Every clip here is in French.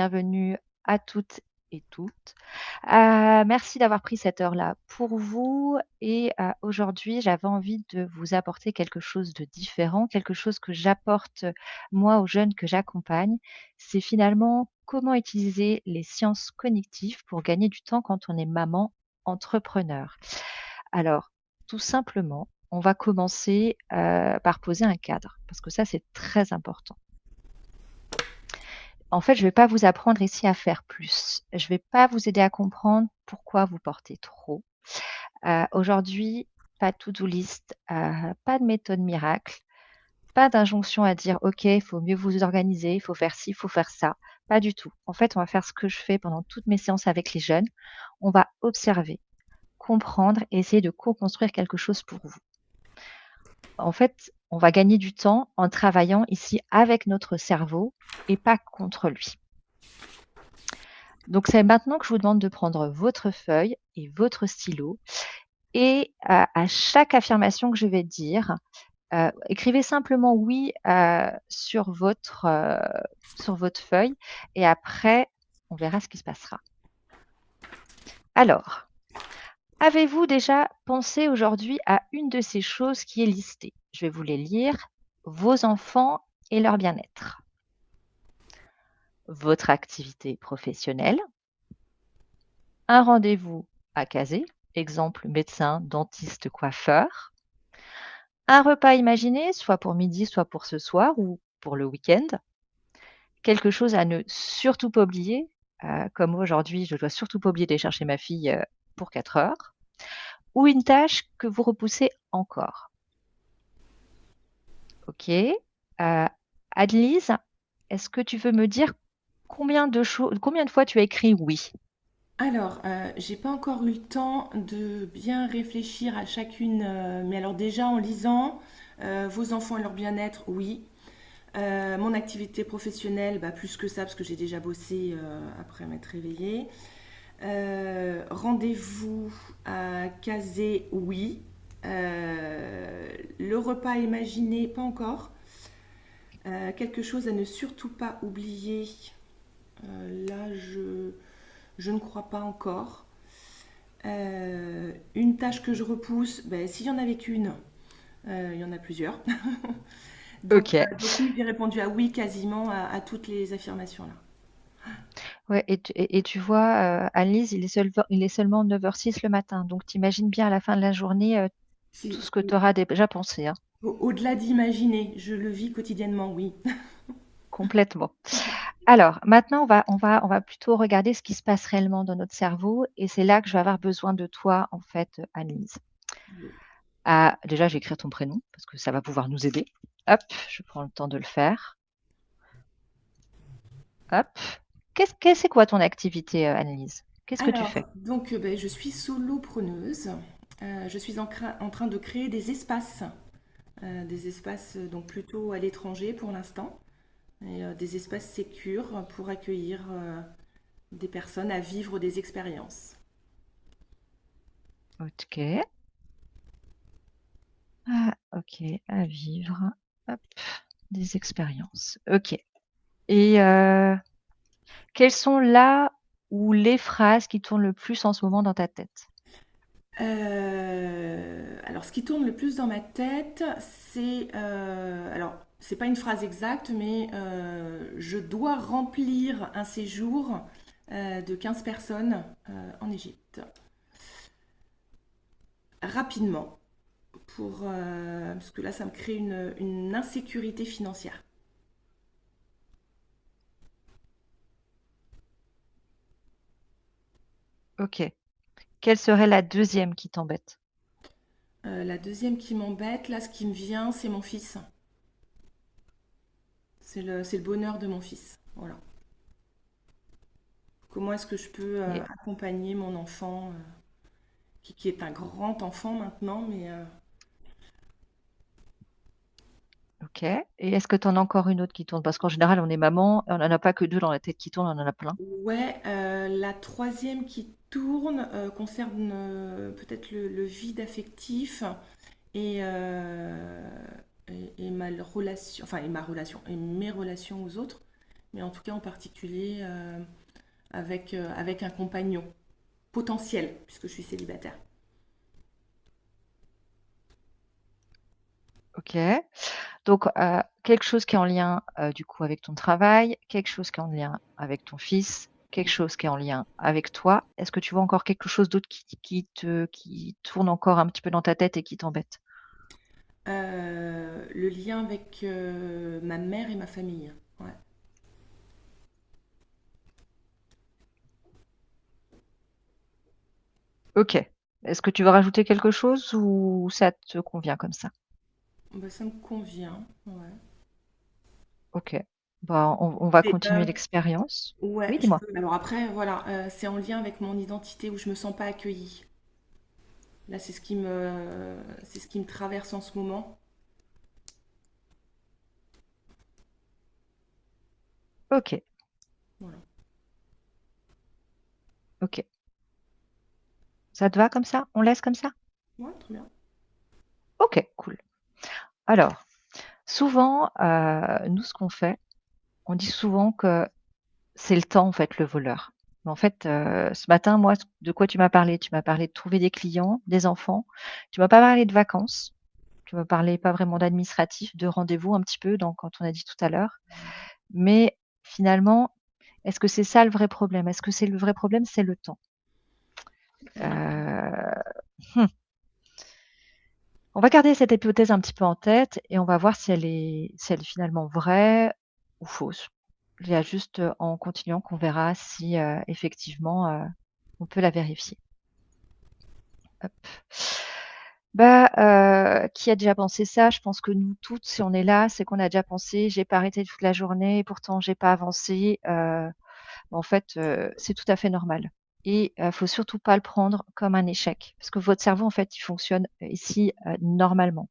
bienvenue à toutes et toutes. Merci d'avoir pris cette heure-là pour vous et aujourd'hui, j'avais envie de vous apporter quelque chose de différent, quelque chose que j'apporte, moi, aux jeunes que j'accompagne. C'est finalement comment utiliser les sciences cognitives pour gagner du temps quand on est maman entrepreneur. Alors, tout simplement, on va commencer, par poser un cadre parce que ça, c'est très important. En fait, je vais pas vous apprendre ici à faire plus. Je vais pas vous aider à comprendre pourquoi vous portez trop. Aujourd'hui, pas de to-do list, pas de méthode miracle, pas d'injonction à dire: «OK, il faut mieux vous organiser, il faut faire ci, il faut faire ça». Pas du tout. En fait, on va faire ce que je fais pendant toutes mes séances avec les jeunes. On va observer, comprendre et essayer de co-construire quelque chose pour vous. En fait, on va gagner du temps en travaillant ici avec notre cerveau et pas contre lui. Donc, c'est maintenant que je vous demande de prendre votre feuille et votre stylo et à chaque affirmation que je vais dire, écrivez simplement «oui» sur votre feuille et après, on verra ce qui se passera. Alors, avez-vous déjà pensé aujourd'hui à une de ces choses qui est listée? Je vais vous les lire. Vos enfants et leur bien-être. Votre activité professionnelle. Un rendez-vous à caser, exemple médecin, dentiste, coiffeur. Un repas imaginé, soit pour midi, soit pour ce soir ou pour le week-end. Quelque chose à ne surtout pas oublier, comme aujourd'hui, je dois surtout pas oublier d'aller chercher ma fille pour 4 heures. Ou une tâche que vous repoussez encore. Ok. Adelise, est-ce que tu veux me dire combien de fois tu as écrit oui? Alors, j'ai pas encore eu le temps de bien réfléchir à chacune, mais alors déjà en lisant, vos enfants et leur bien-être, oui. Mon activité professionnelle, bah, plus que ça, parce que j'ai déjà bossé après m'être réveillée. Rendez-vous à caser, oui. Le repas imaginé, pas encore. Quelque chose à ne surtout pas oublier. Là, je ne crois pas encore. Une tâche que je repousse, ben, s'il y en avait qu'une, il y en a plusieurs. Ok. Donc oui, j'ai répondu à oui quasiment à toutes les affirmations là. Ouais, et tu vois, Annelise, il est seulement 9h06 le matin. Donc, t'imagines bien à la fin de la journée tout C'est ce que tu auras déjà pensé, hein, au-delà d'imaginer, je le vis quotidiennement, oui. complètement. Alors, maintenant, on va plutôt regarder ce qui se passe réellement dans notre cerveau. Et c'est là que je vais avoir besoin de toi, en fait, Annelise. Déjà, je vais écrire ton prénom parce que ça va pouvoir nous aider. Hop, je prends le temps de le faire. Hop. C'est quoi ton activité, Annelise? Qu'est-ce que tu Alors, fais? donc ben, je suis solopreneuse. Je suis en train de créer des espaces donc plutôt à l'étranger pour l'instant, et des espaces sécures pour accueillir des personnes à vivre des expériences. Ok. Ok, à vivre. Hop, des expériences. Ok. Et quelles sont là ou les phrases qui tournent le plus en ce moment dans ta tête? Alors, ce qui tourne le plus dans ma tête, c'est alors c'est pas une phrase exacte, mais je dois remplir un séjour de 15 personnes en Égypte rapidement parce que là, ça me crée une insécurité financière. Ok. Quelle serait la deuxième qui t'embête? La deuxième qui m'embête, là, ce qui me vient, c'est mon fils. C'est le bonheur de mon fils. Voilà. Comment est-ce que je peux Et, accompagner mon enfant qui est un grand enfant maintenant, mais ok. Et est-ce que tu en as encore une autre qui tourne? Parce qu'en général, on est maman, on n'en a pas que deux dans la tête qui tournent, on en a plein. ouais, la troisième qui tourne concerne peut-être le vide affectif et, et ma relation, enfin et ma relation et mes relations aux autres. mais en tout cas en particulier avec un compagnon potentiel, puisque je suis célibataire. Ok. Donc, quelque chose qui est en lien du coup avec ton travail, quelque chose qui est en lien avec ton fils, quelque chose qui est en lien avec toi. Est-ce que tu vois encore quelque chose d'autre qui tourne encore un petit peu dans ta tête et qui t'embête? Le lien avec ma mère et ma famille. Ouais. Ok. Est-ce que tu veux rajouter quelque chose ou ça te convient comme ça? Bah, ça me convient. Ouais. Ok. Bah, on va C'est, continuer l'expérience. ouais, Oui, je dis-moi. peux. Alors après, voilà, c'est en lien avec mon identité où je me sens pas accueillie. Là, c'est ce qui me traverse en ce moment. Ok. Voilà. Ok. Ça te va comme ça? On laisse comme ça? Ouais, très bien. Ok, cool. Alors, souvent, nous, ce qu'on fait, on dit souvent que c'est le temps, en fait, le voleur. Mais en fait, ce matin, moi, de quoi tu m'as parlé? Tu m'as parlé de trouver des clients, des enfants. Tu m'as pas parlé de vacances. Tu m'as parlé pas vraiment d'administratif, de rendez-vous un petit peu, donc quand on a dit tout à l'heure. Mais finalement, est-ce que c'est ça le vrai problème? Est-ce que c'est le vrai problème, c'est le temps? Euh, hmm. On va garder cette hypothèse un petit peu en tête et on va voir si elle est finalement vraie ou fausse. Il y a juste en continuant qu'on verra si effectivement on peut la vérifier. Hop. Bah, qui a déjà pensé ça? Je pense que nous toutes, si on est là, c'est qu'on a déjà pensé, j'ai pas arrêté toute la journée, et pourtant j'ai pas avancé. En fait, c'est tout à fait normal. Et faut surtout pas le prendre comme un échec, parce que votre cerveau, en fait, il fonctionne ici normalement.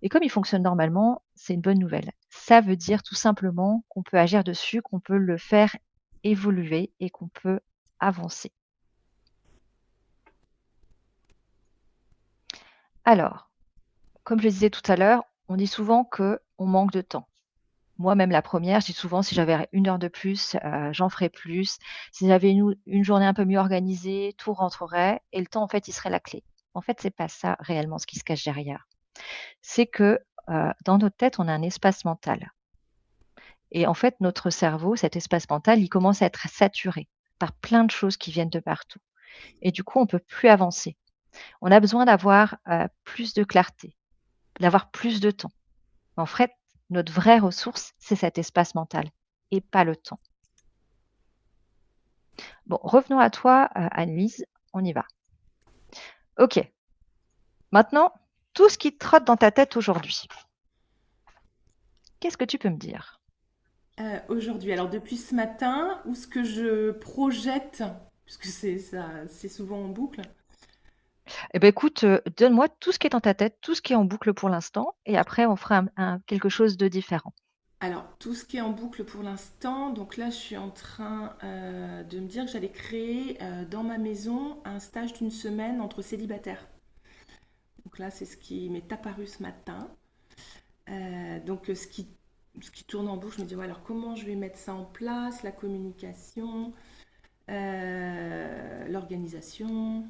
Et comme il fonctionne normalement, c'est une bonne nouvelle. Ça veut dire tout simplement qu'on peut agir dessus, qu'on peut le faire évoluer et qu'on peut avancer. Alors, comme je le disais tout à l'heure, on dit souvent que on manque de temps. Moi-même, la première, je dis souvent, si j'avais 1 heure de plus, j'en ferais plus. Si j'avais une journée un peu mieux organisée, tout rentrerait et le temps, en fait, il serait la clé. En fait, c'est pas ça réellement ce qui se cache derrière. C'est que dans notre tête, on a un espace mental. Et en fait, notre cerveau, cet espace mental, il commence à être saturé par plein de choses qui viennent de partout. Et du coup, on peut plus avancer. On a besoin d'avoir plus de clarté, d'avoir plus de temps. En fait, notre vraie ressource, c'est cet espace mental et pas le temps. Bon, revenons à toi, Annelise, on y va. Ok, maintenant, tout ce qui te trotte dans ta tête aujourd'hui, qu'est-ce que tu peux me dire? Aujourd'hui, alors depuis ce matin, où ce que je projette, puisque c'est ça, c'est souvent en boucle. Eh ben écoute, donne-moi tout ce qui est dans ta tête, tout ce qui est en boucle pour l'instant, et après on fera quelque chose de différent. Alors, tout ce qui est en boucle pour l'instant, donc là, je suis en train de me dire que j'allais créer dans ma maison un stage d'une semaine entre célibataires. Donc là, c'est ce qui m'est apparu ce matin. Donc, ce qui tourne en boucle, je me dis, ouais, alors comment je vais mettre ça en place, la communication, l'organisation,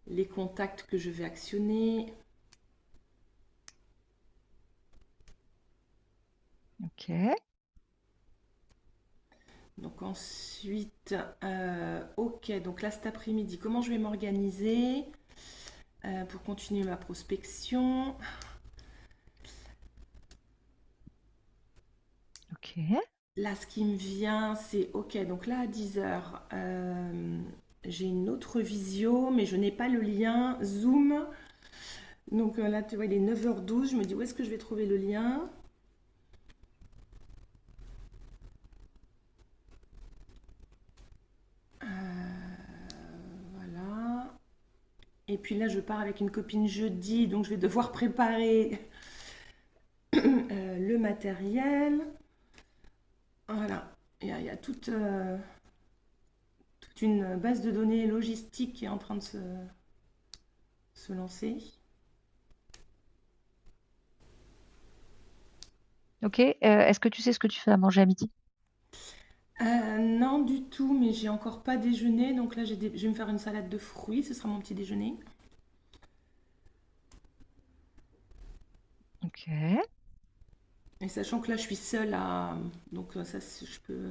les contacts que je vais actionner. Ok. Donc ensuite, ok, donc là cet après-midi, comment je vais m'organiser pour continuer ma prospection? Ok. Là, ce qui me vient, c'est ok, donc là à 10 heures, j'ai une autre visio, mais je n'ai pas le lien Zoom. Donc là, tu vois, il est 9h12, je me dis où est-ce que je vais trouver le lien? Voilà. Et puis là, je pars avec une copine jeudi, donc je vais devoir préparer le matériel. Voilà. Il y a toute une base de données logistique qui est en train de se lancer. Ok. Est-ce que tu sais ce que tu fais à manger à midi? Non, du tout, mais j'ai encore pas déjeuné, donc là je vais me faire une salade de fruits, ce sera mon petit déjeuner. Ok. Et sachant que là je suis seule à... Donc ça, je peux...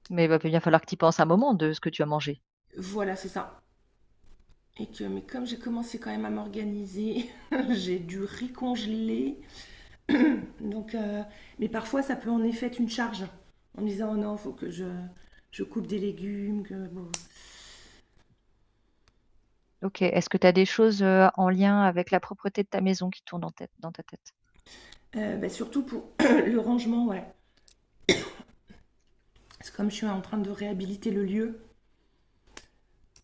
Mais il va bien falloir que tu y penses un moment de ce que tu as mangé. Voilà, c'est ça. Mais comme j'ai commencé quand même à m'organiser, j'ai dû recongeler. Donc, mais parfois ça peut en effet être une charge. En me disant, oh non, faut que je coupe des légumes. Bon. Ok. Est-ce que tu as des choses en lien avec la propreté de ta maison qui tournent dans ta tête? Bah, surtout pour le rangement, ouais. C'est comme je suis en train de réhabiliter le lieu.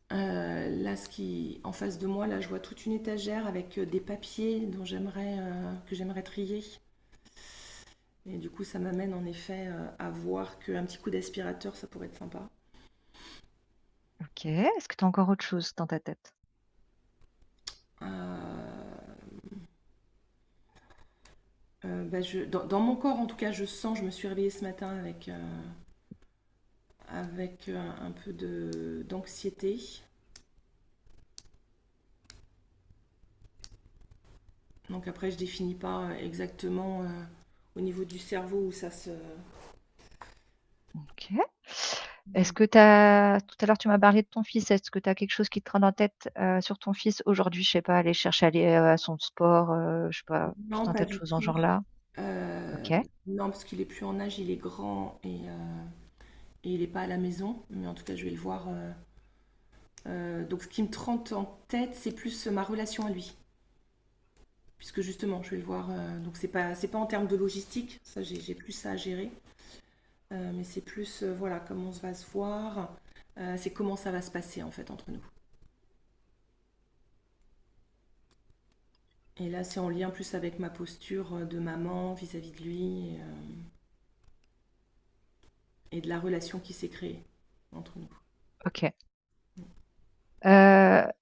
Là, en face de moi, là, je vois toute une étagère avec des papiers que j'aimerais trier. Et du coup, ça m'amène en effet à voir qu'un petit coup d'aspirateur, ça pourrait être sympa. Ok. Est-ce que tu as encore autre chose dans ta tête? Euh, bah, dans mon corps, en tout cas, je sens, je me suis réveillée ce matin avec un peu d'anxiété. Donc après, je définis pas exactement au niveau du cerveau où ça se... Ok. Est-ce que tu as... Tout à l'heure, tu m'as parlé de ton fils. Est-ce que tu as quelque chose qui te traîne en tête sur ton fils aujourd'hui? Je sais pas, aller chercher à aller à son sport, je sais pas, tout Non, un pas tas de du choses en tout. genre là. Euh, Ok. non, parce qu'il est plus en âge, il est grand et il n'est pas à la maison. Mais en tout cas, je vais le voir. Donc ce qui me trente en tête, c'est plus ma relation à lui. Puisque justement, je vais le voir. Donc c'est pas en termes de logistique, ça j'ai plus ça à gérer. Mais c'est plus, voilà, comment on va se voir. C'est comment ça va se passer en fait entre nous. Et là, c'est en lien plus avec ma posture de maman vis-à-vis de lui et de la relation qui s'est créée entre nous. Ok.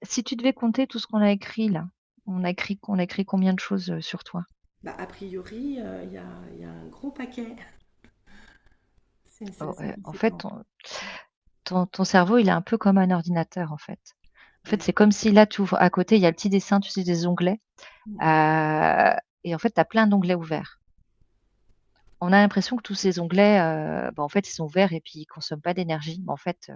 Si tu devais compter tout ce qu'on a écrit là, on a écrit combien de choses sur toi? Bah, a priori, il y a un gros paquet. C'est Oh, assez en fait, conséquent. ton cerveau, il est un peu comme un ordinateur, en fait. En fait, Ouais. c'est comme si là, tu ouvres à côté, il y a le petit dessin, tu sais, des onglets. Euh, et en fait, tu as plein d'onglets ouverts. On a l'impression que tous ces onglets, bah, en fait, ils sont ouverts et puis ils consomment pas d'énergie. Mais en fait,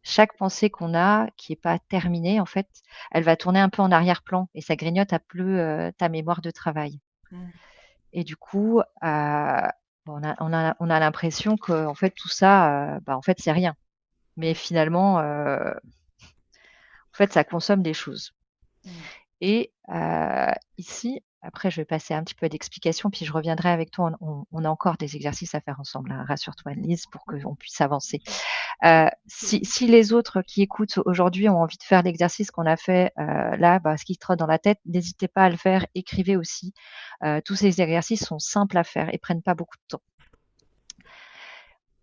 chaque pensée qu'on a qui est pas terminée, en fait, elle va tourner un peu en arrière-plan et ça grignote un peu ta mémoire de travail. Mm. Et du coup, on a l'impression que en fait tout ça, bah, en fait c'est rien. Mais Mm. finalement, en fait, ça consomme des choses. Mm. Et ici, après, je vais passer un petit peu d'explication, puis je reviendrai avec toi. On a encore des exercices à faire ensemble, hein. Rassure-toi, Lise, pour qu'on puisse avancer. Si les autres qui écoutent aujourd'hui ont envie de faire l'exercice qu'on a fait là, bah, ce qui trotte dans la tête, n'hésitez pas à le faire. Écrivez aussi. Tous ces exercices sont simples à faire et prennent pas beaucoup de temps.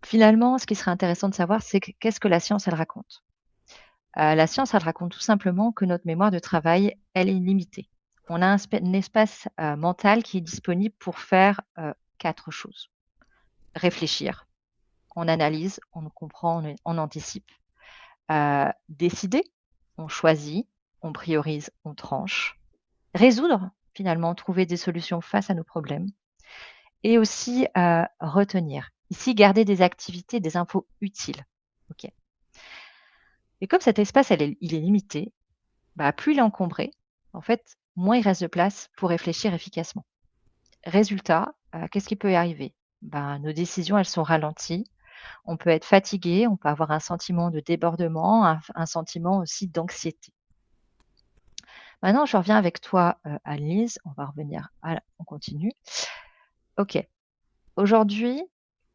Finalement, ce qui serait intéressant de savoir, c'est qu'est-ce que la science, elle raconte. La science, elle raconte tout simplement que notre mémoire de travail, elle est limitée. On a un espace mental qui est disponible pour faire quatre choses. Réfléchir, on analyse, on comprend, on anticipe. Décider, on choisit, on priorise, on tranche. Résoudre, finalement, trouver des solutions face à nos problèmes. Et aussi retenir. Ici, garder des activités, des infos utiles. Ok. Et comme cet espace, il est limité, bah, plus il est encombré, en fait, moins il reste de place pour réfléchir efficacement. Résultat, qu'est-ce qui peut y arriver? Ben, nos décisions, elles sont ralenties. On peut être fatigué, on peut avoir un sentiment de débordement, un sentiment aussi d'anxiété. Maintenant, je reviens avec toi, Annelise. On va revenir, on continue. OK. Aujourd'hui,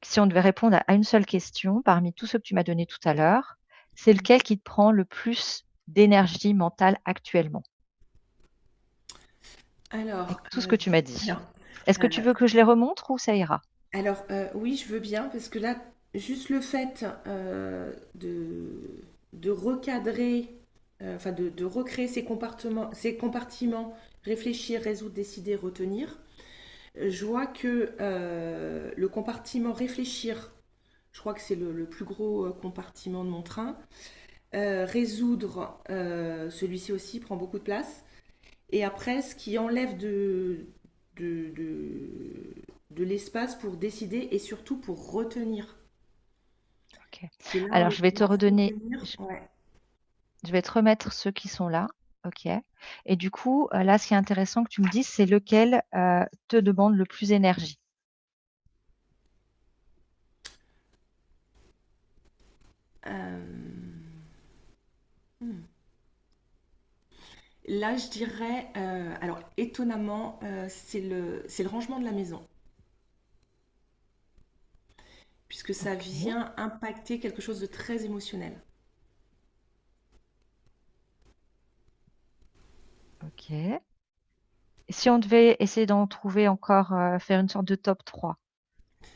si on devait répondre à une seule question parmi tous ceux que tu m'as donnés tout à l'heure, c'est lequel qui te prend le plus d'énergie mentale actuellement? Avec Alors, tout ce que tu m'as dit. alors, Est-ce que tu euh, veux que je les remontre ou ça ira? oui, je veux bien, parce que là, juste le fait de recadrer, enfin de recréer ces compartiments, réfléchir, résoudre, décider, retenir, Je vois que le compartiment réfléchir, je crois que c'est le plus gros compartiment de mon train. Résoudre, celui-ci aussi prend beaucoup de place. Et après, ce qui enlève de, de, de l'espace pour décider et surtout pour retenir. Ok. C'est là, en Alors, je vais te l'occurrence, redonner, retenir. Ouais. je vais te remettre ceux qui sont là. Ok. Et du coup, là, ce qui est intéressant que tu me dises, c'est lequel te demande le plus d'énergie. Euh, hmm. Là, je dirais, alors étonnamment, c'est le rangement de la maison, puisque ça Ok. vient impacter quelque chose de très émotionnel. Ok. Et si on devait essayer d'en trouver encore, faire une sorte de top 3,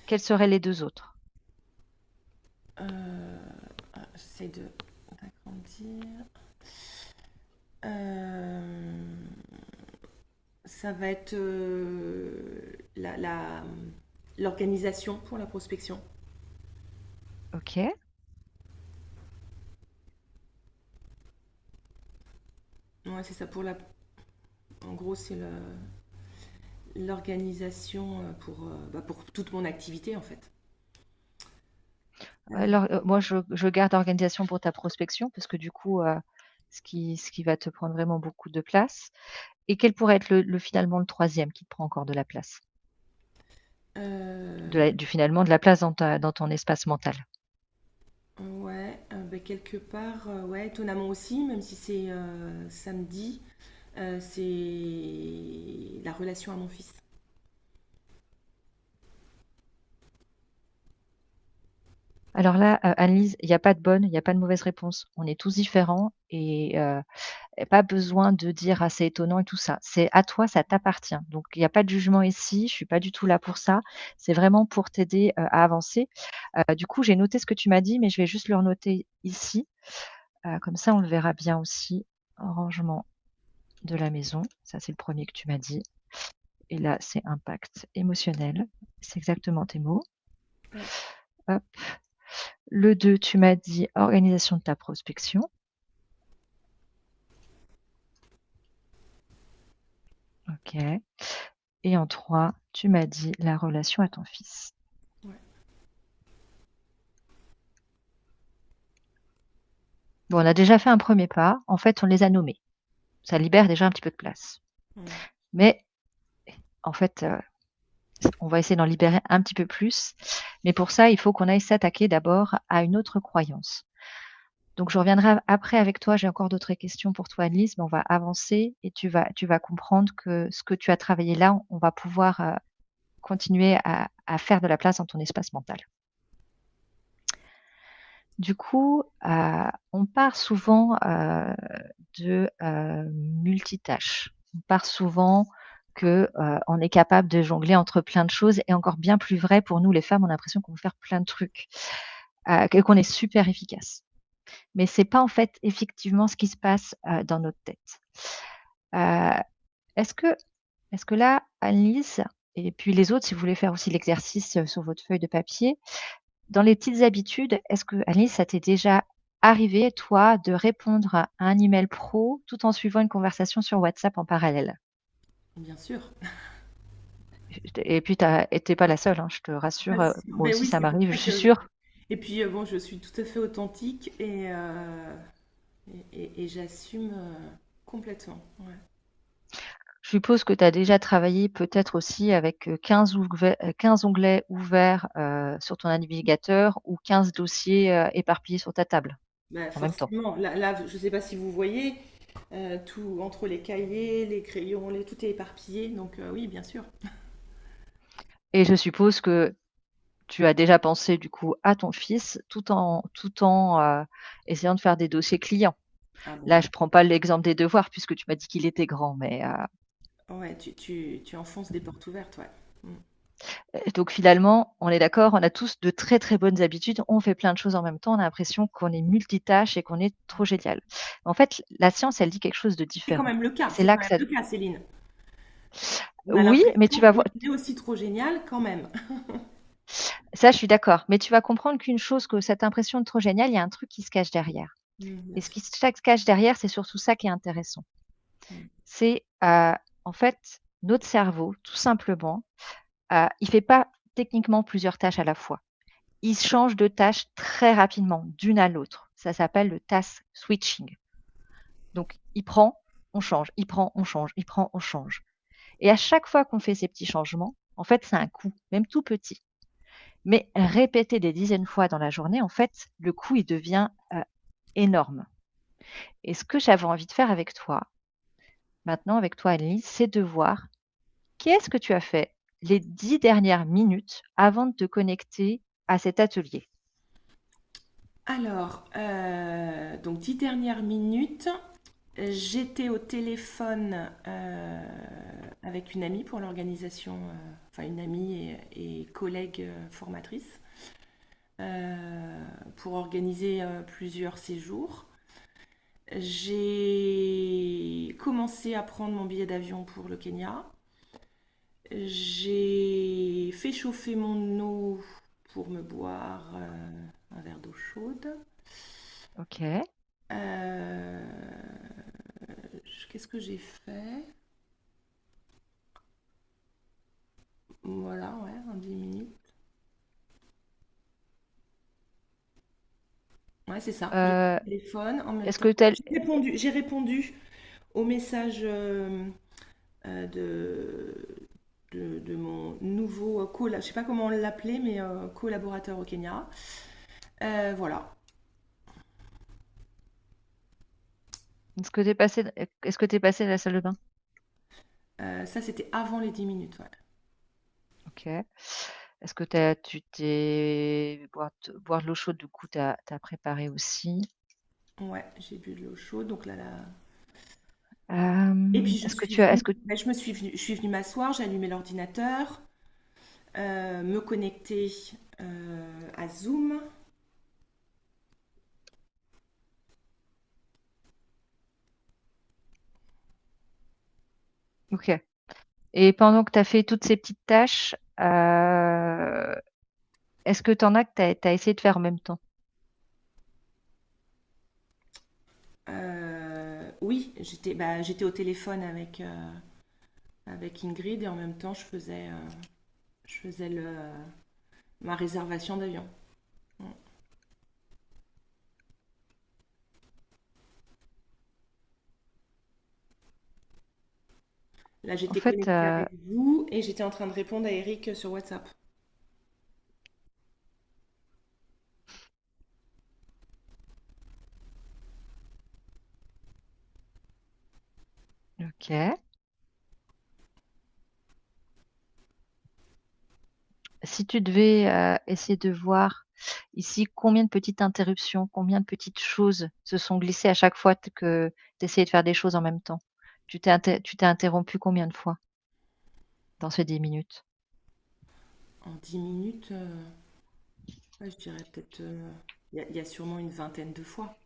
quels seraient les deux autres? J'essaie de d'agrandir. Euh, Ça va être l'organisation pour la prospection. Ok. Ouais, c'est ça pour la. En gros, c'est l'organisation pour toute mon activité en fait. Alors, moi, je garde organisation pour ta prospection parce que du coup, ce qui va te prendre vraiment beaucoup de place. Et quel pourrait être finalement le troisième qui te prend encore de la place? Euh, Finalement, de la place dans ton espace mental. ouais, quelque part, ouais, étonnamment aussi, même si c'est samedi, c'est la relation à mon fils. Alors là, Annelise, il n'y a pas de bonne, il n'y a pas de mauvaise réponse. On est tous différents et pas besoin de dire ah, c'est étonnant et tout ça. C'est à toi, ça t'appartient. Donc il n'y a pas de jugement ici. Je suis pas du tout là pour ça. C'est vraiment pour t'aider à avancer. Du coup, j'ai noté ce que tu m'as dit, mais je vais juste le renoter ici. Comme ça, on le verra bien aussi. Rangement de la maison. Ça, c'est le premier que tu m'as dit. Et là, c'est impact émotionnel. C'est exactement tes mots. Ouais. Hop. Le 2, tu m'as dit organisation de ta prospection. OK. Et en 3, tu m'as dit la relation à ton fils. Ouais. Bon, on a déjà fait un premier pas. En fait, on les a nommés. Ça libère déjà un petit peu de place. Mm. Mais en fait, on va essayer d'en libérer un petit peu plus. Mais pour ça, il faut qu'on aille s'attaquer d'abord à une autre croyance. Donc, je reviendrai après avec toi. J'ai encore d'autres questions pour toi, Annelise, mais on va avancer et tu vas comprendre que ce que tu as travaillé là, on va pouvoir continuer à faire de la place dans ton espace mental. Du coup, on part souvent de multitâches. On part souvent que on est capable de jongler entre plein de choses et encore bien plus vrai pour nous les femmes, on a l'impression qu'on peut faire plein de trucs, et qu'on est super efficace. Mais c'est pas en fait effectivement ce qui se passe dans notre tête. Euh, est-ce que, est-ce que là, Annelise, et puis les autres, si vous voulez faire aussi l'exercice sur votre feuille de papier, dans les petites habitudes, est-ce que, Alice, ça t'est déjà arrivé, toi, de répondre à un email pro tout en suivant une conversation sur WhatsApp en parallèle? Bien sûr. Et puis, t'es pas la seule, hein, je te Ah, rassure. Moi ben aussi, oui, ça c'est pour m'arrive, je ça suis que. sûre. Et puis, bon, je suis tout à fait authentique et j'assume complètement. Ouais. Je suppose que tu as déjà travaillé peut-être aussi avec 15 onglets ouverts sur ton navigateur ou 15 dossiers éparpillés sur ta table Bah, en même temps. forcément, là, je ne sais pas si vous voyez, tout entre les cahiers, les crayons, tout est éparpillé, donc oui, bien sûr. Et je suppose que tu as déjà pensé du coup à ton fils tout en essayant de faire des dossiers clients. Ah bon, Là, je prends pas l'exemple des devoirs puisque tu m'as dit qu'il était grand, mais ouais, tu enfonces des portes ouvertes, ouais. Mm. donc finalement, on est d'accord, on a tous de très très bonnes habitudes, on fait plein de choses en même temps, on a l'impression qu'on est multitâche et qu'on est trop génial. En fait, la science, elle dit quelque chose de C'est quand différent. même le cas, C'est c'est là quand que même ça, le cas, Céline. On a Oui, mais l'impression tu vas que voir. c'est aussi trop génial quand même. Ça, je suis d'accord. Mais tu vas comprendre qu'une chose, que cette impression de trop génial, il y a un truc qui se cache derrière. Bien Et ce sûr. qui se cache derrière, c'est surtout ça qui est intéressant. Mm. C'est en fait notre cerveau, tout simplement, il fait pas techniquement plusieurs tâches à la fois. Il change de tâche très rapidement, d'une à l'autre. Ça s'appelle le task switching. Donc, il prend, on change, il prend, on change, il prend, on change. Et à chaque fois qu'on fait ces petits changements, en fait, c'est un coup, même tout petit. Mais répété des dizaines de fois dans la journée, en fait, le coup, il devient énorme. Et ce que j'avais envie de faire avec toi, maintenant avec toi, Annelise, c'est de voir qu'est-ce que tu as fait les 10 dernières minutes avant de te connecter à cet atelier. Alors, donc 10 dernières minutes, j'étais au téléphone avec une amie pour l'organisation, enfin une amie et collègue formatrice, pour organiser plusieurs séjours. J'ai commencé à prendre mon billet d'avion pour le Kenya. J'ai fait chauffer mon eau pour me boire un verre d'eau chaude. OK. Euh, Qu'est-ce que j'ai fait? Voilà, ouais, en 10 minutes. Ouais, c'est ça. J'ai pris Euh, le téléphone en même est-ce temps. que tu J'ai répondu au message de mon nouveau je sais pas comment on l'appelait, mais collaborateur au Kenya. Voilà. est-ce que tu es passé, est-ce que tu passé à la salle de bain? Ça, c'était avant les 10 minutes, ouais. OK. Est-ce que tu t'es boire de l'eau chaude, du coup, tu as préparé aussi. Ouais, j'ai bu de l'eau chaude, donc là. Et puis Est-ce que tu as, est-ce que, je suis venue m'asseoir, j'ai allumé l'ordinateur, me connecter à Zoom. OK. Et pendant que tu as fait toutes ces petites tâches, est-ce que tu en as que tu as essayé de faire en même temps? Oui, j'étais au téléphone avec Ingrid et en même temps je faisais ma réservation d'avion. Là, En j'étais fait, connectée avec vous et j'étais en train de répondre à Eric sur WhatsApp. OK. Si tu devais essayer de voir ici combien de petites interruptions, combien de petites choses se sont glissées à chaque fois que tu essayais de faire des choses en même temps. Tu t'es interrompu combien de fois dans ces 10 minutes? En 10 minutes, ouais, je dirais peut-être, il y a sûrement une vingtaine de fois.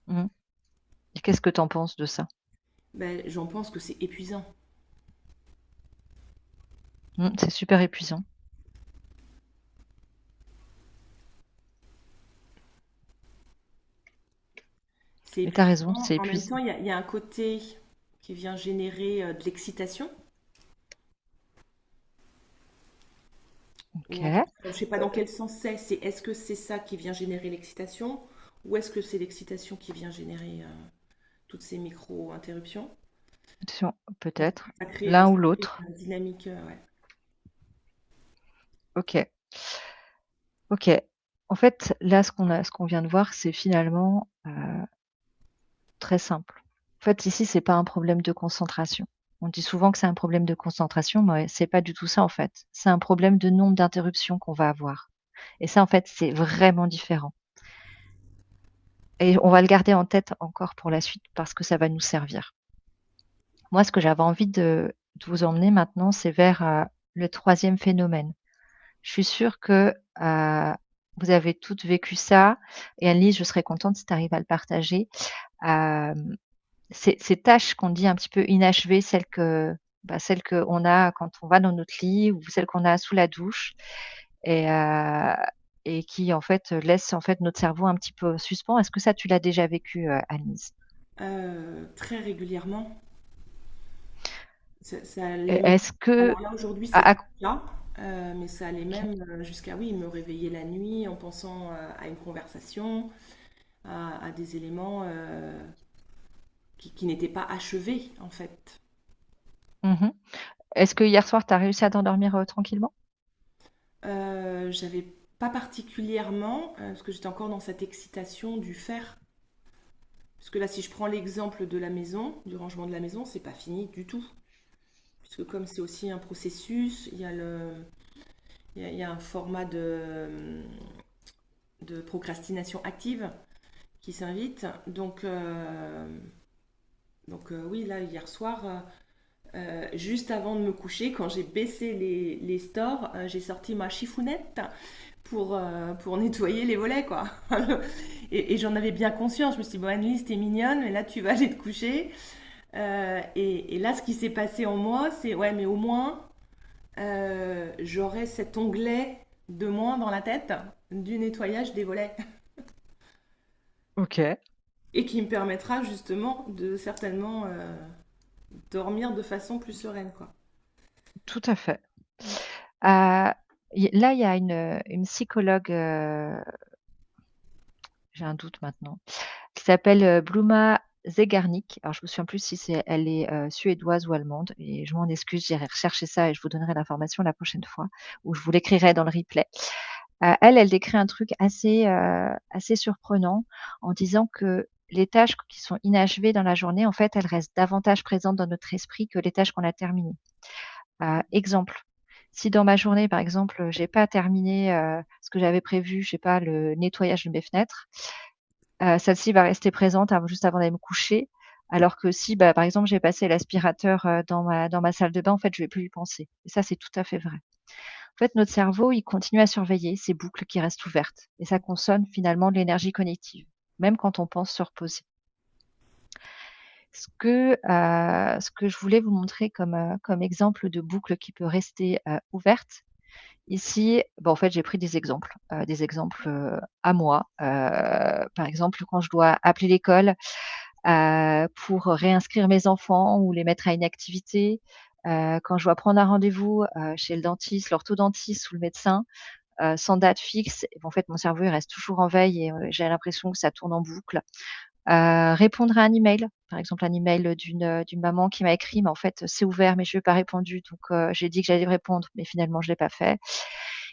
Mhm. Et qu'est-ce que tu en penses de ça? Ben, j'en pense que c'est épuisant. C'est super épuisant. C'est Mais tu as raison, épuisant. c'est En même épuisant. temps, il y a un côté qui vient générer de l'excitation. Ou en tout OK. cas, je ne sais pas dans quel sens c'est. Est-ce que c'est ça qui vient générer l'excitation ou est-ce que c'est l'excitation qui vient générer toutes ces micro-interruptions? Peut-être. Ça crée, L'un ça ou crée l'autre. une dynamique, ouais. OK. OK. En fait, là, ce qu'on vient de voir, c'est finalement très simple. En fait, ici, c'est pas un problème de concentration. On dit souvent que c'est un problème de concentration, mais c'est pas du tout ça, en fait. C'est un problème de nombre d'interruptions qu'on va avoir. Et ça, en fait, c'est vraiment différent. Et on va le garder en tête encore pour la suite parce que ça va nous servir. Moi, ce que j'avais envie de vous emmener maintenant, c'est vers le troisième phénomène. Je suis sûre que vous avez toutes vécu ça. Et Annelise, je serais contente si tu arrives à le partager. Euh, ces tâches qu'on dit un petit peu inachevées, celles qu'on a quand on va dans notre lit ou celles qu'on a sous la douche et, euh, et qui en fait laissent en fait notre cerveau un petit peu en suspens. Est-ce que ça tu l'as déjà vécu, Annelise? Très régulièrement. Ça allait même. Est-ce que Alors là, aujourd'hui, c'est à- plus le cas, mais ça allait ok. même jusqu'à, oui, me réveiller la nuit en pensant à une conversation, à des éléments qui n'étaient pas achevés, en fait. Mhm. Est-ce que hier soir tu as réussi à t'endormir tranquillement? J'avais pas particulièrement, parce que j'étais encore dans cette excitation du faire. Parce que là, si je prends l'exemple de la maison, du rangement de la maison, c'est pas fini du tout. Puisque comme c'est aussi un processus, il y a un format de procrastination active qui s'invite. Oui, là, hier soir, juste avant de me coucher, quand j'ai baissé les stores, j'ai sorti ma chifounette pour nettoyer les volets, quoi. Et j'en avais bien conscience. Je me suis dit, bon, Annelise, t'es mignonne, mais là, tu vas aller te coucher. Et là, ce qui s'est passé en moi, c'est, ouais, mais au moins, j'aurai cet onglet de moins dans la tête du nettoyage des volets. Ok, Et qui me permettra justement de certainement dormir de façon plus sereine, quoi. tout à fait. Euh, Là, il y a une psychologue, j'ai un doute maintenant, qui s'appelle Bluma Zegarnik. Alors, je me souviens plus si elle est suédoise ou allemande. Et je m'en excuse, j'irai rechercher ça et je vous donnerai l'information la prochaine fois, ou je vous l'écrirai dans le replay. Elle décrit un truc assez surprenant en disant que les tâches qui sont inachevées dans la journée, en fait, elles restent davantage présentes dans notre esprit que les tâches qu'on a terminées. Exemple, si dans ma journée, par exemple, j'ai pas terminé ce que j'avais prévu, je sais pas, le nettoyage de mes fenêtres, celle-ci va rester présente juste avant d'aller me coucher. Alors que si, bah, par exemple, j'ai passé l'aspirateur dans ma salle de bain, en fait, je vais plus y penser. Et ça, c'est tout à fait vrai. En fait, notre cerveau, il continue à surveiller ces boucles qui restent ouvertes. Et ça consomme finalement de l'énergie cognitive, même quand on pense se reposer. Ce que je voulais vous montrer comme exemple de boucle qui peut rester ouverte, ici, bon, en fait, j'ai pris des exemples à moi. Par exemple, quand je dois appeler l'école pour réinscrire mes enfants ou les mettre à une activité, quand je dois prendre un rendez-vous chez le dentiste, l'orthodontiste ou le médecin, sans date fixe, et en fait, mon cerveau il reste toujours en veille et j'ai l'impression que ça tourne en boucle. Répondre à un email, par exemple un email d'une maman qui m'a écrit, mais en fait c'est ouvert, mais je n'ai pas répondu, donc j'ai dit que j'allais répondre, mais finalement je l'ai pas fait.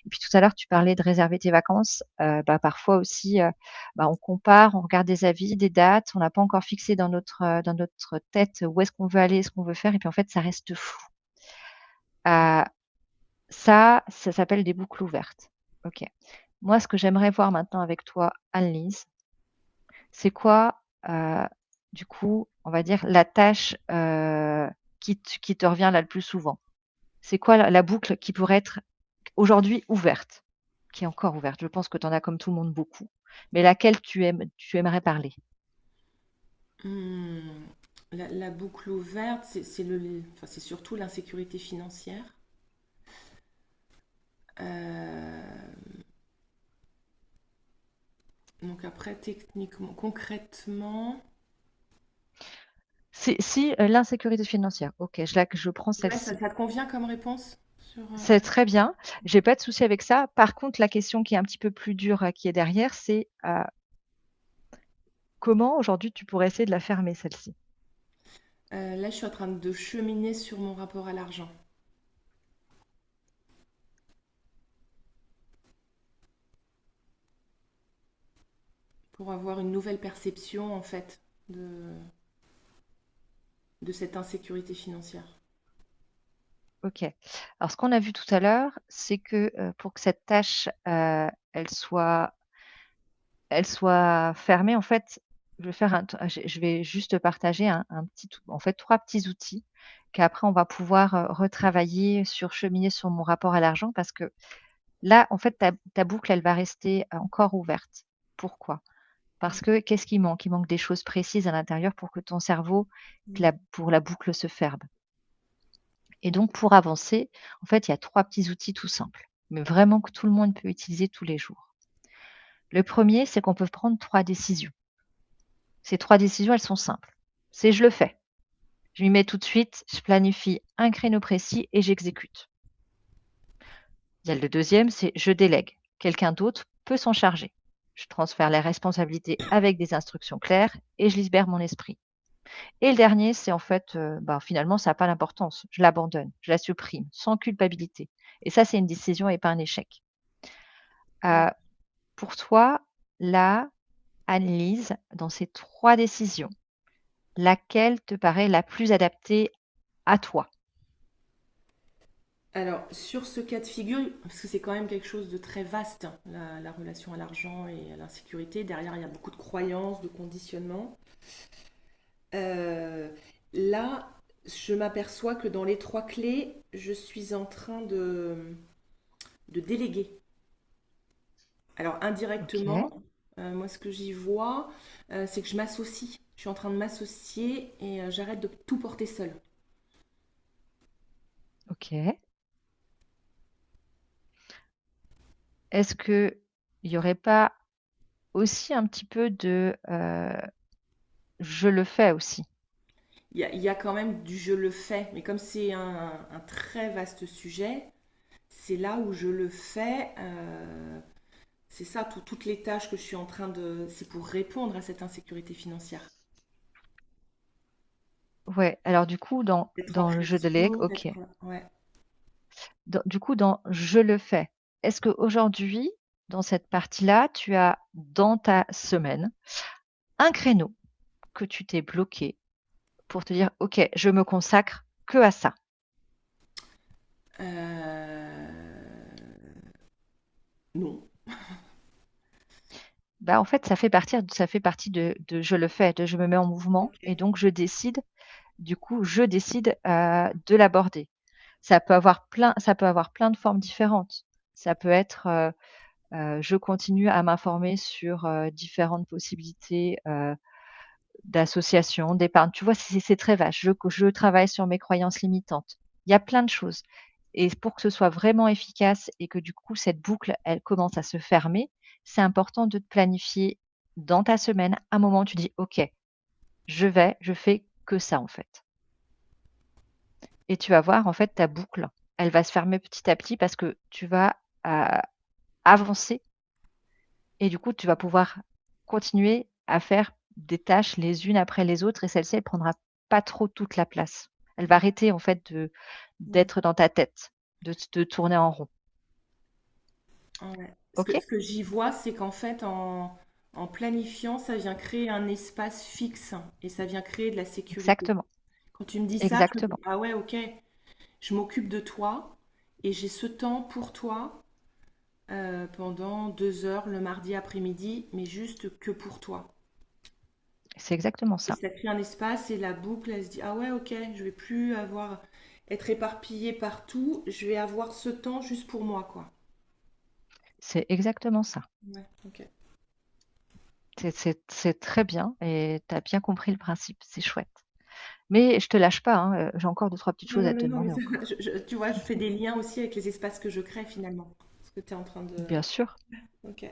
Et puis tout à l'heure tu parlais de réserver tes vacances, bah, parfois aussi bah, on compare, on regarde des avis, des dates, on n'a pas encore fixé dans notre tête où est-ce qu'on veut aller, ce qu'on veut faire, et puis en fait ça reste flou. Euh, ça s'appelle des boucles ouvertes. Ok. Moi, ce que j'aimerais voir maintenant avec toi, Annelise, c'est quoi, du coup, on va dire, la tâche qui te revient là le plus souvent? C'est quoi la boucle qui pourrait être aujourd'hui ouverte, qui est encore ouverte? Je pense que tu en as comme tout le monde beaucoup, mais laquelle tu aimerais parler? Hmm, la boucle ouverte, enfin, c'est surtout l'insécurité financière. Euh, donc après, techniquement, concrètement, Si l'insécurité financière, ok, je prends ouais, celle-ci. ça te convient comme réponse sur, C'est très bien. J'ai pas de souci avec ça. Par contre, la question qui est un petit peu plus dure qui est derrière, c'est comment aujourd'hui tu pourrais essayer de la fermer, celle-ci? là, je suis en train de cheminer sur mon rapport à l'argent pour avoir une nouvelle perception en fait de cette insécurité financière. Ok. Alors, ce qu'on a vu tout à l'heure, c'est que pour que cette tâche, elle soit fermée, en fait, je vais juste partager en fait, trois petits outils qu'après on va pouvoir retravailler, cheminer sur mon rapport à l'argent, parce que là, en fait, ta boucle, elle va rester encore ouverte. Pourquoi? Parce que qu'est-ce qui manque? Il manque des choses précises à l'intérieur pour que ton cerveau, pour la boucle se ferme. Et donc, pour avancer, en fait, il y a 3 petits outils tout simples, mais vraiment que tout le monde peut utiliser tous les jours. Le premier, c'est qu'on peut prendre 3 décisions. Ces 3 décisions, elles sont simples. C'est je le fais. Je m'y mets tout de suite, je planifie un créneau précis et j'exécute. Il y a le deuxième, c'est je délègue. Quelqu'un d'autre peut s'en charger. Je transfère les responsabilités avec des instructions claires et je libère mon esprit. Et le dernier, c'est en fait, finalement, ça n'a pas d'importance. Je l'abandonne, je la supprime, sans culpabilité. Et ça, c'est une décision et pas un échec. Ouais. Euh, pour toi, là, Annelise, dans ces 3 décisions, laquelle te paraît la plus adaptée à toi? Alors, sur ce cas de figure, parce que c'est quand même quelque chose de très vaste, hein, la relation à l'argent et à l'insécurité, derrière, il y a beaucoup de croyances, de conditionnements. Euh, Là, je m'aperçois que dans les 3 clés, je suis en train de déléguer. Alors, indirectement, Ok, moi, ce que j'y vois, c'est que je m'associe. Je suis en train de m'associer et j'arrête de tout porter seule. ok. Est-ce que il n'y aurait pas aussi un petit peu de je le fais aussi? Il y a quand même du je le fais, mais comme c'est un très vaste sujet, c'est là où je le fais. C'est ça, toutes les tâches que je suis en train de... C'est pour répondre à cette insécurité financière. Ouais, alors du coup, D'être en dans le jeu de leg, création, ok. d'être... Ouais. Du coup, dans je le fais, est-ce qu'aujourd'hui, dans cette partie-là, tu as dans ta semaine un créneau que tu t'es bloqué pour te dire, ok, je me consacre que à ça? Euh, Non. Bah, en fait, ça fait partie de je le fais, de je me mets en mouvement Ok. et donc je décide de l'aborder. Ça peut avoir plein de formes différentes. Ça peut être, je continue à m'informer sur différentes possibilités d'association, d'épargne. Tu vois, c'est très vaste. Je travaille sur mes croyances limitantes. Il y a plein de choses. Et pour que ce soit vraiment efficace et que du coup, cette boucle, elle commence à se fermer, c'est important de te planifier dans ta semaine un moment où tu dis, OK, je fais que ça en fait. Et tu vas voir, en fait, ta boucle, elle va se fermer petit à petit parce que tu vas euh, avancer et du coup, tu vas pouvoir continuer à faire des tâches les unes après les autres et celle-ci, elle prendra pas trop toute la place. Elle va arrêter en fait Ouais. d'être dans ta tête, de tourner en rond. Ouais. Ce Ok? que, ce que j'y vois, c'est qu'en fait, en planifiant, ça vient créer un espace fixe et ça vient créer de la sécurité. Exactement. Quand tu me dis ça, je me dis, Exactement. ah ouais, ok, je m'occupe de toi et j'ai ce temps pour toi pendant 2 heures le mardi après-midi, mais juste que pour toi. C'est exactement Et ça. ça crée un espace et la boucle, elle se dit, ah ouais, ok, je vais plus être éparpillée partout, je vais avoir ce temps juste pour moi, quoi. C'est exactement ça. Ouais, ok. C'est très bien et tu as bien compris le principe. C'est chouette. Mais je te lâche pas, hein, j'ai encore deux, trois petites Non, choses non, à non, te non, mais demander encore. tu vois, je fais des liens aussi avec les espaces que je crée finalement. Ce que tu es en train de... Bien sûr. Ok,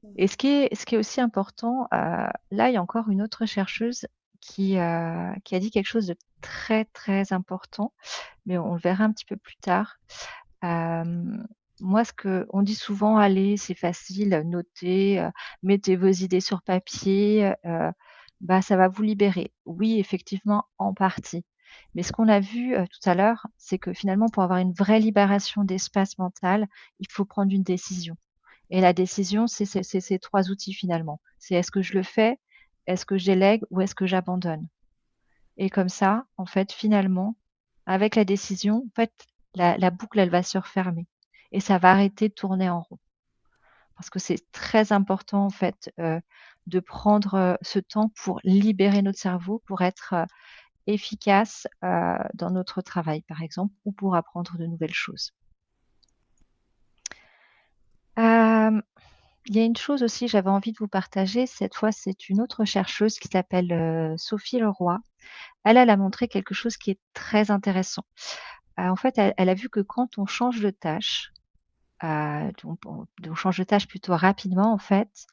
merci. Et ce qui est aussi important, là, il y a encore une autre chercheuse qui a dit quelque chose de très, très important, mais on le verra un petit peu plus tard. Moi, on dit souvent, allez, c'est facile, notez, mettez vos idées sur papier, ça va vous libérer. Oui, effectivement, en partie. Mais ce qu'on a vu tout à l'heure, c'est que finalement, pour avoir une vraie libération d'espace mental, il faut prendre une décision. Et la décision, c'est ces 3 outils finalement. C'est est-ce que je le fais, est-ce que je délègue ou est-ce que j'abandonne? Et comme ça, en fait, finalement, avec la décision, en fait, la boucle, elle va se refermer et ça va arrêter de tourner en rond. Parce que c'est très important, en fait, de prendre ce temps pour libérer notre cerveau, pour être efficace dans notre travail, par exemple, ou pour apprendre de nouvelles choses. Euh, il y a une chose aussi, j'avais envie de vous partager. Cette fois, c'est une autre chercheuse qui s'appelle Sophie Leroy. Elle a montré quelque chose qui est très intéressant. En fait, elle a vu que quand on change de tâche, on change de tâche plutôt rapidement, en fait,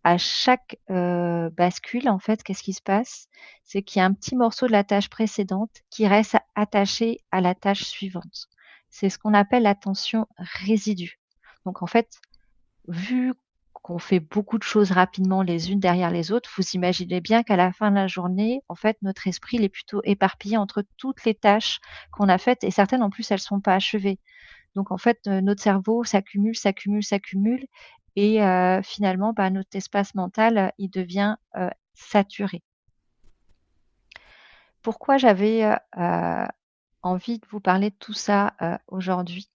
à chaque bascule, en fait, qu'est-ce qui se passe? C'est qu'il y a un petit morceau de la tâche précédente qui reste attaché à la tâche suivante. C'est ce qu'on appelle l'attention résidue. Donc, en fait, vu qu'on fait beaucoup de choses rapidement les unes derrière les autres, vous imaginez bien qu'à la fin de la journée, en fait, notre esprit il est plutôt éparpillé entre toutes les tâches qu'on a faites et certaines en plus elles sont pas achevées. Donc en fait, notre cerveau s'accumule, s'accumule, s'accumule et finalement, bah, notre espace mental, il devient saturé. Pourquoi j'avais envie de vous parler de tout ça aujourd'hui?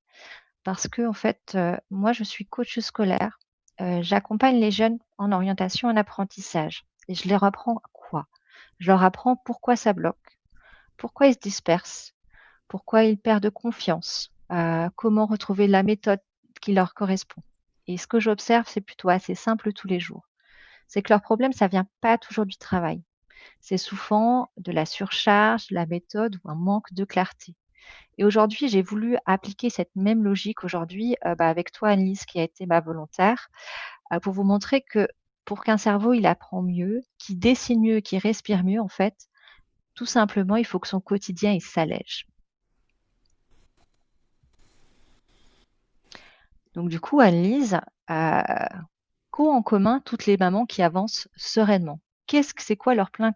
Parce que en fait, moi, je suis coach scolaire. J'accompagne les jeunes en orientation en apprentissage et je leur apprends quoi? Je leur apprends pourquoi ça bloque, pourquoi ils se dispersent, pourquoi ils perdent confiance, comment retrouver la méthode qui leur correspond. Et ce que j'observe, c'est plutôt assez simple tous les jours. C'est que leur problème, ça vient pas toujours du travail. C'est souvent de la surcharge, de la méthode ou un manque de clarté. Et aujourd'hui, j'ai voulu appliquer cette même logique aujourd'hui avec toi, Annelise, qui a été ma volontaire, pour vous montrer que pour qu'un cerveau il apprend mieux, qu'il dessine mieux, qu'il respire mieux, en fait, tout simplement, il faut que son quotidien il s'allège. Donc du coup, Annelise, qu'ont en commun toutes les mamans qui avancent sereinement? C'est quoi leur point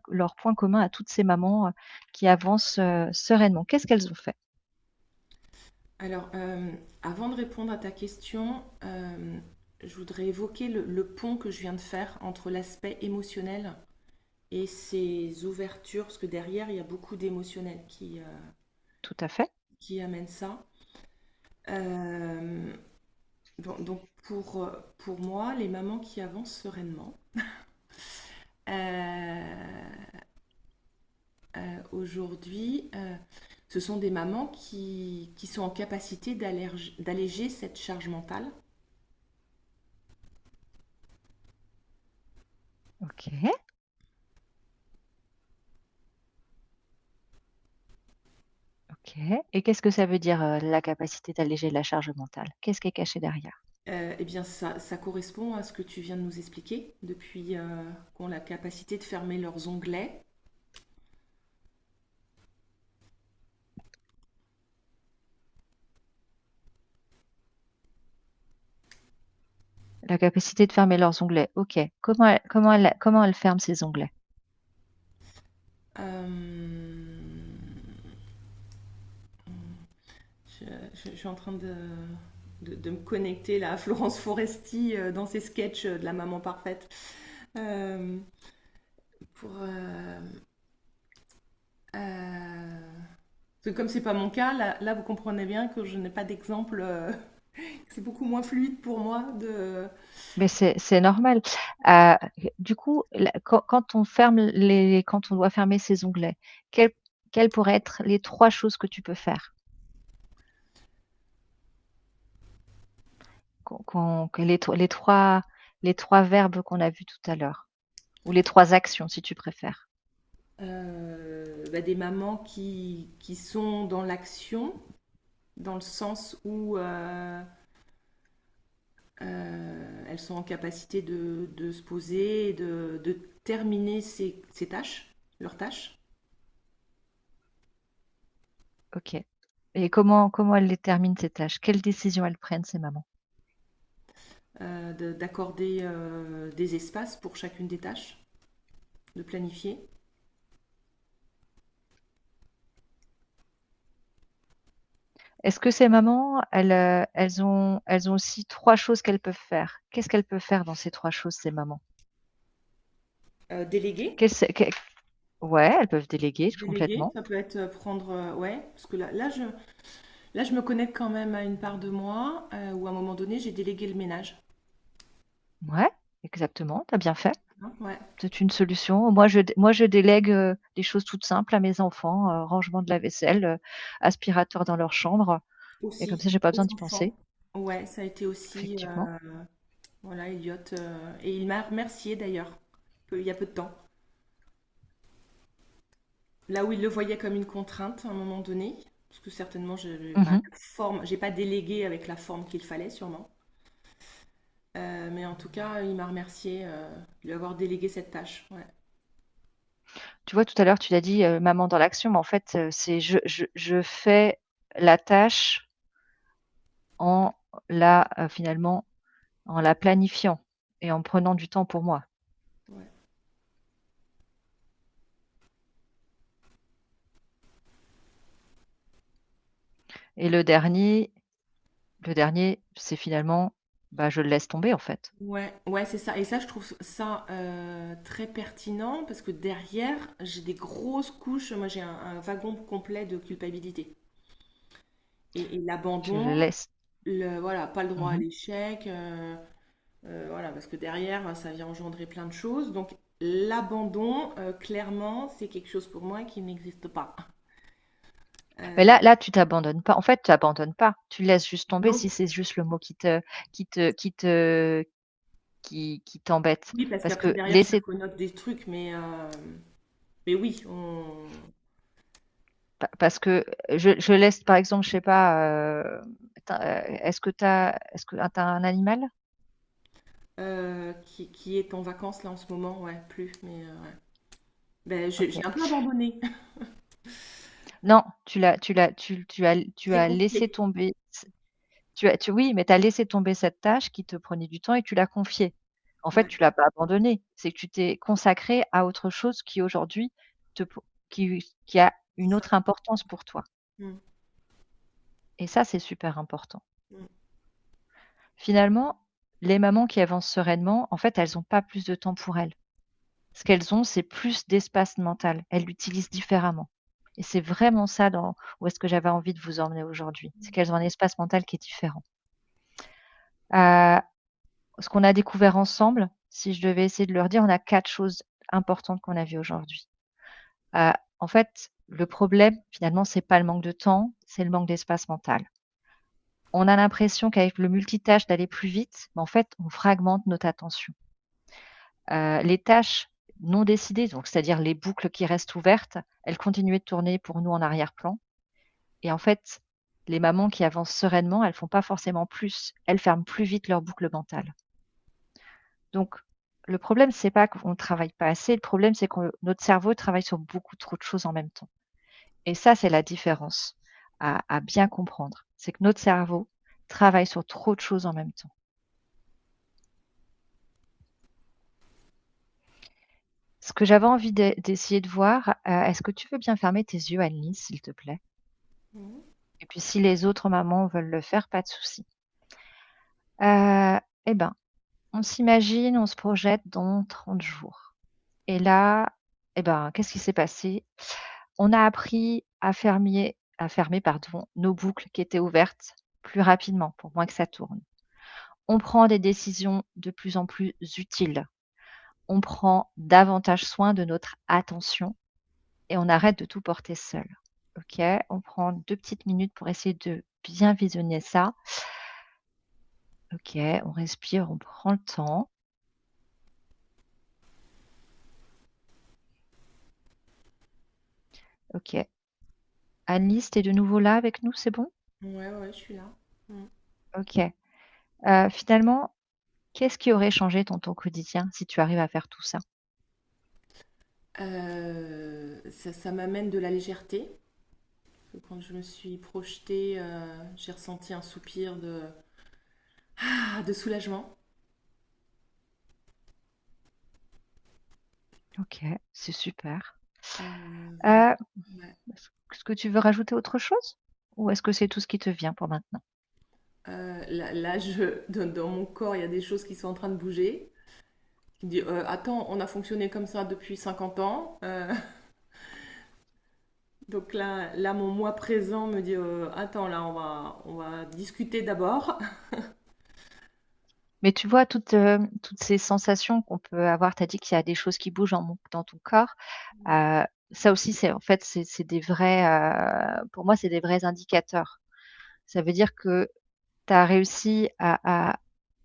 commun à toutes ces mamans qui avancent sereinement? Qu'est-ce qu'elles ont fait? Alors, avant de répondre à ta question, je voudrais évoquer le pont que je viens de faire entre l'aspect émotionnel et ces ouvertures, parce que derrière, il y a beaucoup d'émotionnel Tout à fait. qui amènent ça. Euh, bon, donc, pour moi, les mamans qui avancent sereinement, euh, aujourd'hui, ce sont des mamans qui sont en capacité d'alléger cette charge mentale. Ok. Ok. Et qu'est-ce que ça veut dire la capacité d'alléger la charge mentale? Qu'est-ce qui est caché derrière? Eh bien, ça correspond à ce que tu viens de nous expliquer, depuis qu'ont la capacité de fermer leurs onglets. La capacité de fermer leurs onglets. Ok. Comment elle ferme ses onglets? Euh, je, je suis en train de me connecter là, à Florence Foresti dans ses sketchs de la maman parfaite. Euh, pour, parce que comme c'est pas mon cas, là, vous comprenez bien que je n'ai pas d'exemple. C'est beaucoup moins fluide pour moi de. Mais c'est normal. Euh, du coup, quand on doit fermer ses onglets, quelles, quelles pourraient être les trois choses que tu peux faire? Les trois verbes qu'on a vus tout à l'heure, ou les trois actions, si tu préfères. Des mamans qui sont dans l'action, dans le sens où elles sont en capacité de se poser et de terminer ses tâches, leurs tâches, Ok. Et comment elles déterminent ces tâches? Quelles décisions elles prennent, ces mamans? d'accorder des espaces pour chacune des tâches, de planifier. Est-ce que ces mamans, elles ont aussi trois choses qu'elles peuvent faire? Qu'est-ce qu'elles peuvent faire dans ces trois choses, ces mamans? Déléguer. Qu'est-ce- que- Ouais, elles peuvent déléguer Déléguer, complètement. ça peut être prendre, ouais, parce que là, je me connecte quand même à une part de moi où à un moment donné, j'ai délégué le ménage. Ouais, exactement, t'as bien fait. Hein, ouais, C'est une solution. Moi, je délègue des choses toutes simples à mes enfants, rangement de la vaisselle, aspirateur dans leur chambre, et comme aussi, ça, j'ai pas aux besoin d'y penser, enfants. Ouais, ça a été aussi effectivement. Voilà, Elliot. Et il m'a remercié d'ailleurs, il y a peu de temps. Là où il le voyait comme une contrainte à un moment donné, parce que certainement je n'ai pas Mhm. la forme, j'ai pas délégué avec la forme qu'il fallait sûrement. Mais en tout cas, il m'a remercié de lui avoir délégué cette tâche. Ouais. Tu vois, tout à l'heure, tu l'as dit, maman dans l'action, mais en fait, c'est je fais la tâche en finalement, en la planifiant et en prenant du temps pour moi. Ouais. Et le dernier, c'est finalement, bah, je le laisse tomber en fait. Ouais, ouais, c'est ça. Et ça, je trouve ça très pertinent parce que derrière, j'ai des grosses couches. Moi, j'ai un wagon complet de culpabilité. Et Je le l'abandon, laisse. voilà, pas le droit à Mhm. l'échec, voilà, parce que derrière, ça vient engendrer plein de choses. Donc, l'abandon, clairement, c'est quelque chose pour moi qui n'existe pas. Mais Euh, là, tu t'abandonnes pas. En fait, tu abandonnes pas. Tu laisses juste tomber non, si c'est juste le mot qui te, qui te, qui t'embête. oui, parce Parce qu'après, que derrière, ça laisser, connote des trucs, mais oui, on, parce que je laisse, par exemple, je sais pas, est-ce que t'as un animal? qui est en vacances là en ce moment, ouais, plus, mais ouais. Ben, j'ai Ok. un peu abandonné. Non, tu J'ai as laissé confié. tomber. Oui, mais tu as laissé tomber cette tâche qui te prenait du temps et tu l'as confiée. En fait, Ouais. tu l'as pas abandonnée. C'est que tu t'es consacré à autre chose qui aujourd'hui te, po- qui a une C'est ça. autre importance pour toi. Mm, Et ça, c'est super important. mm. Finalement, les mamans qui avancent sereinement, en fait, elles n'ont pas plus de temps pour elles. Ce qu'elles ont, c'est plus d'espace mental. Elles l'utilisent différemment. Et c'est vraiment ça où est-ce que j'avais envie de vous emmener aujourd'hui. C'est qu'elles ont un espace mental qui est différent. Euh, Ce qu'on a découvert ensemble, si je devais essayer de leur dire, on a 4 choses importantes qu'on a vues aujourd'hui. En fait, le problème, finalement, c'est pas le manque de temps, c'est le manque d'espace mental. On a l'impression qu'avec le multitâche d'aller plus vite, mais en fait, on fragmente notre attention. Les tâches non décidées, donc c'est-à-dire les boucles qui restent ouvertes, elles continuaient de tourner pour nous en arrière-plan. Et en fait, les mamans qui avancent sereinement, elles font pas forcément plus, elles ferment plus vite leur boucle mentale. Donc, le problème, c'est pas qu'on ne travaille pas assez, le problème, c'est que notre cerveau travaille sur beaucoup trop de choses en même temps. Et ça, c'est la différence à bien comprendre. C'est que notre cerveau travaille sur trop de choses en même temps. Ce que j'avais envie d'essayer de voir, est-ce que tu veux bien fermer tes yeux, Annelise, s'il te plaît? Mhm. Et puis, si les autres mamans veulent le faire, pas de souci. Euh, eh ben, on s'imagine, on se projette dans 30 jours. Et là, eh ben, qu'est-ce qui s'est passé? On a appris à fermer, pardon, nos boucles qui étaient ouvertes plus rapidement, pour moins que ça tourne. On prend des décisions de plus en plus utiles. On prend davantage soin de notre attention et on arrête de tout porter seul. Ok, on prend 2 petites minutes pour essayer de bien visionner ça. Ok, on respire, on prend le temps. Ok, Annelise, t'es de nouveau là avec nous, c'est bon? Ouais, ouais, je suis là. Mm. Ok. Finalement, qu'est-ce qui aurait changé dans ton quotidien si tu arrives à faire tout ça? Ça m'amène de la légèreté. Quand je me suis projetée, j'ai ressenti un soupir de soulagement. Ok, c'est super. Voilà. Euh, Ouais. Est-ce que tu veux rajouter autre chose? Ou est-ce que c'est tout ce qui te vient pour maintenant? Là, dans mon corps, il y a des choses qui sont en train de bouger. Qui me dit, attends, on a fonctionné comme ça depuis 50 ans. Donc là, mon moi présent me dit, attends, là, on va discuter d'abord. Mais tu vois, toutes ces sensations qu'on peut avoir, tu as dit qu'il y a des choses qui bougent dans ton corps. Euh, Ça aussi, c'est des vrais, pour moi, c'est des vrais indicateurs. Ça veut dire que tu as réussi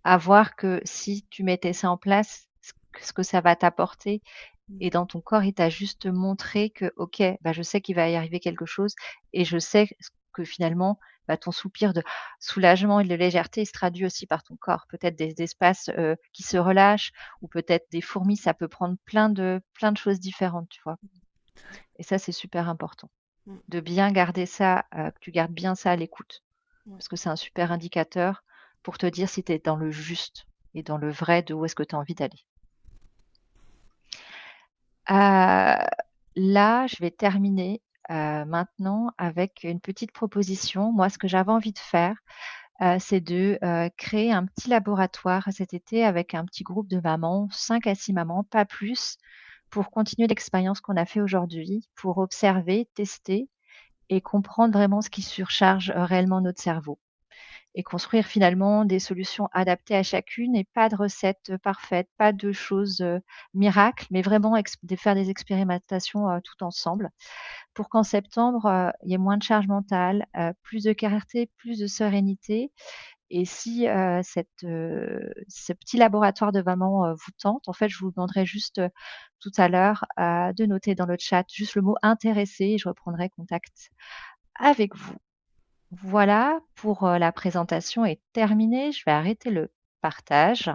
à voir que si tu mettais ça en place, ce que ça va t'apporter. Mm. Et dans ton corps, il t'a juste montré que, ok, bah, je sais qu'il va y arriver quelque chose et je sais que finalement, bah, ton soupir de soulagement et de légèreté il se traduit aussi par ton corps. Peut-être des espaces qui se relâchent ou peut-être des fourmis, ça peut prendre plein de choses différentes, tu vois. Et ça, c'est super important. Mm. De bien garder ça, que tu gardes bien ça à l'écoute. Ouais. Parce que c'est un super indicateur pour te dire si tu es dans le juste et dans le vrai de où est-ce que tu as envie d'aller. Là, je vais terminer maintenant avec une petite proposition. Moi, ce que j'avais envie de faire, c'est de créer un petit laboratoire cet été avec un petit groupe de mamans, 5 à 6 mamans, pas plus, pour continuer l'expérience qu'on a fait aujourd'hui, pour observer, tester et comprendre vraiment ce qui surcharge réellement notre cerveau et construire finalement des solutions adaptées à chacune et pas de recettes parfaites, pas de choses miracles, mais vraiment de faire des expérimentations tout ensemble pour qu'en septembre, il y ait moins de charge mentale, plus de clarté, plus de sérénité. Et si ce petit laboratoire de maman vous tente, en fait, je vous demanderai juste tout à l'heure de noter dans le chat juste le mot intéressé et je reprendrai contact avec vous. Voilà pour la présentation est terminée. Je vais arrêter le partage